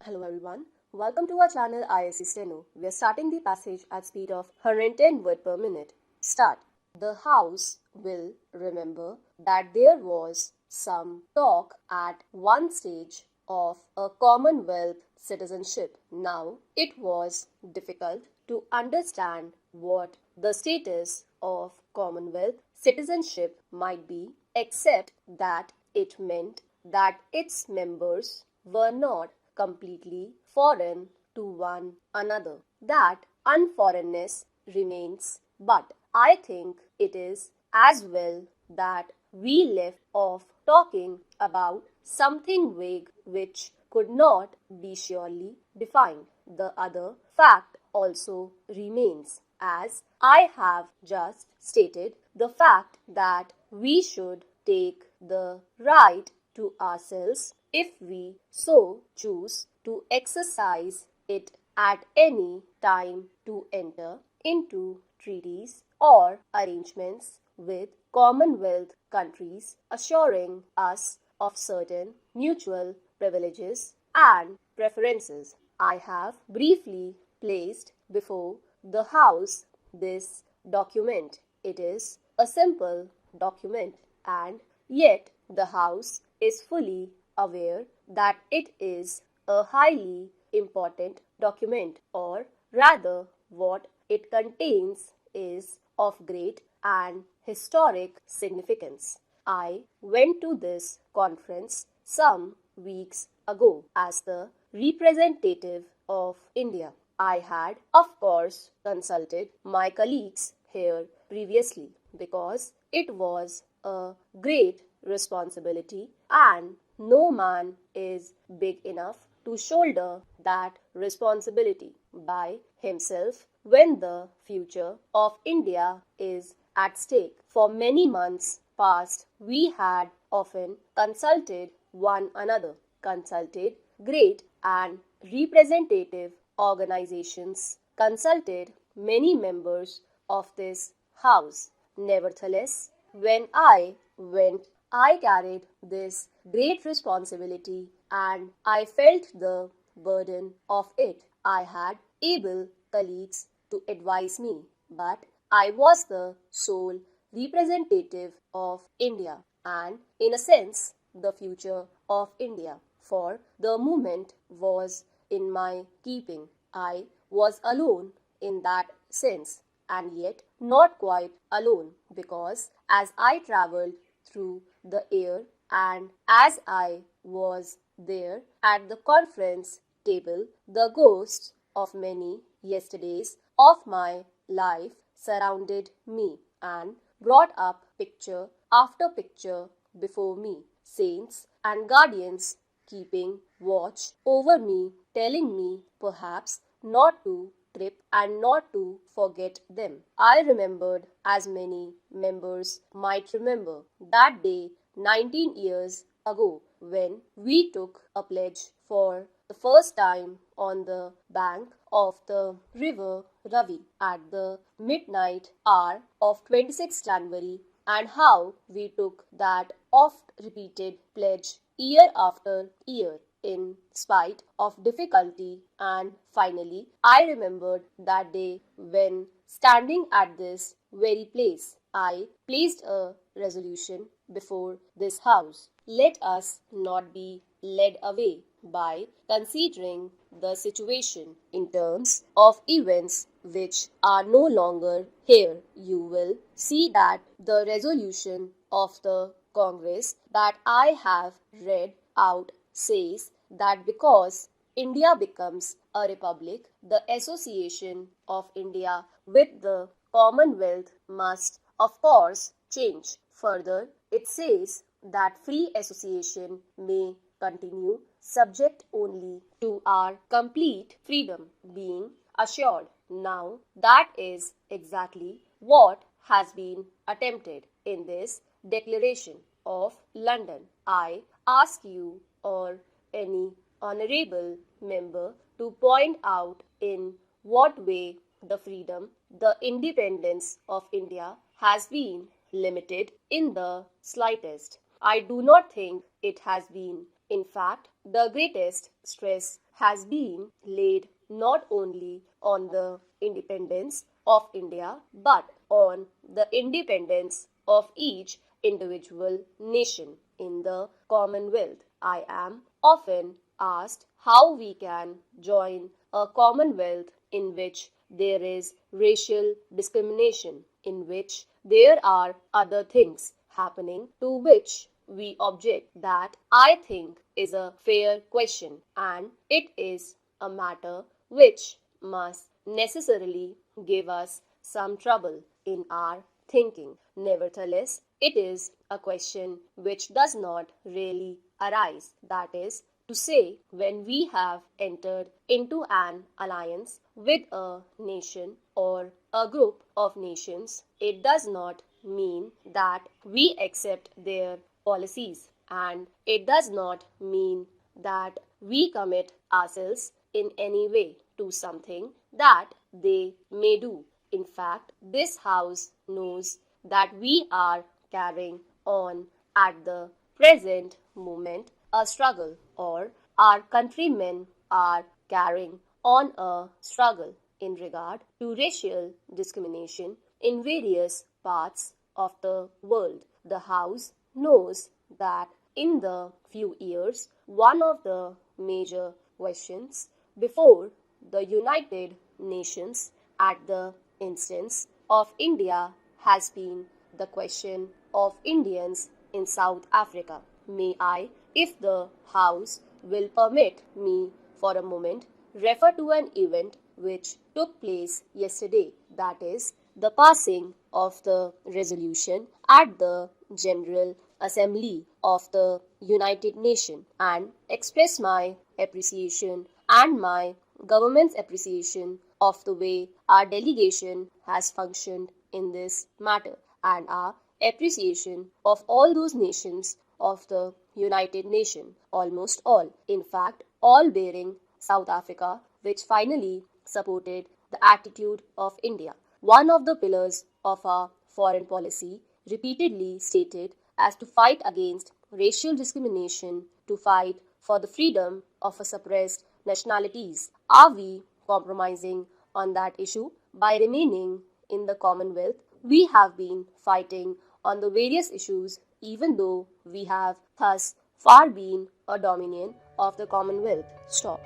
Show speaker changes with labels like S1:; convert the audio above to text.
S1: Hello everyone, welcome to our channel Isc Steno. We are starting the passage at speed of 110 words per minute. Start. The House will remember that there was some talk at one stage of a Commonwealth citizenship. Now, it was difficult to understand what the status of Commonwealth citizenship might be, except that it meant that its members were not completely foreign to one another. That unforeignness remains, but I think it is as well that we left off talking about something vague which could not be surely defined. The other fact also remains, as I have just stated, the fact that we should take the right to ourselves if we so choose to exercise it at any time to enter into treaties or arrangements with Commonwealth countries, assuring us of certain mutual privileges and preferences. I have briefly placed before the House this document. It is a simple document, and yet the House is fully aware that it is a highly important document, or rather what it contains is of great and historic significance. I went to this conference some weeks ago as the representative of India. I had, of course, consulted my colleagues here previously because it was a great responsibility, and no man is big enough to shoulder that responsibility by himself when the future of India is at stake. For many months past, we had often consulted one another, consulted great and representative organizations, consulted many members of this House. Nevertheless, when I went, I carried this great responsibility and I felt the burden of it. I had able colleagues to advise me, but I was the sole representative of India and, in a sense, the future of India. For the moment was in my keeping. I was alone in that sense, and yet not quite alone, because as I travelled through the air and as I was there at the conference table, the ghosts of many yesterdays of my life surrounded me and brought up picture after picture before me. Saints and guardians keeping watch over me, telling me perhaps not to trip and not to forget them. I remembered, as many members might remember, that day 19 years ago when we took a pledge for the first time on the bank of the river Ravi at the midnight hour of 26 January, and how we took that oft-repeated pledge year after year in spite of difficulty, and finally I remembered that day when, standing at this very place, I placed a resolution before this House. Let us not be led away by considering the situation in terms of events which are no longer here. You will see that the resolution of the Congress that I have read out says that because India becomes a republic, the association of India with the Commonwealth must, of course, change. Further, it says that free association may continue subject only to our complete freedom being assured. Now, that is exactly what has been attempted in this Declaration of London. I ask you or any honorable member to point out in what way the freedom, the independence of India has been limited in the slightest. I do not think it has been. In fact, the greatest stress has been laid not only on the independence of India but on the independence of each individual nation in the Commonwealth. I am often asked how we can join a Commonwealth in which there is racial discrimination, in which there are other things happening to which we object. That I think is a fair question, and it is a matter which must necessarily give us some trouble in our thinking. Nevertheless, it is a question which does not really arise. That is to say, when we have entered into an alliance with a nation or a group of nations, it does not mean that we accept their policies, and it does not mean that we commit ourselves in any way to something that they may do. In fact, this House knows that we are carrying on at the present moment a struggle, or our countrymen are carrying on a struggle in regard to racial discrimination in various parts of the world. The House knows that in the few years, one of the major questions before the United Nations at the instance of India has been the question of Indians in South Africa. May I, if the House will permit me for a moment, refer to an event which took place yesterday, that is, the passing of the resolution at the General Assembly of the United Nations, and express my appreciation and my government's appreciation of the way our delegation has functioned in this matter, and our appreciation of all those nations of the United Nations, almost all, in fact, all bearing South Africa, which finally supported the attitude of India. One of the pillars of our foreign policy, repeatedly stated as to fight against racial discrimination, to fight for the freedom of suppressed nationalities. Are we compromising on that issue by remaining in the Commonwealth? We have been fighting on the various issues, even though we have thus far been a dominion of the Commonwealth. Stop.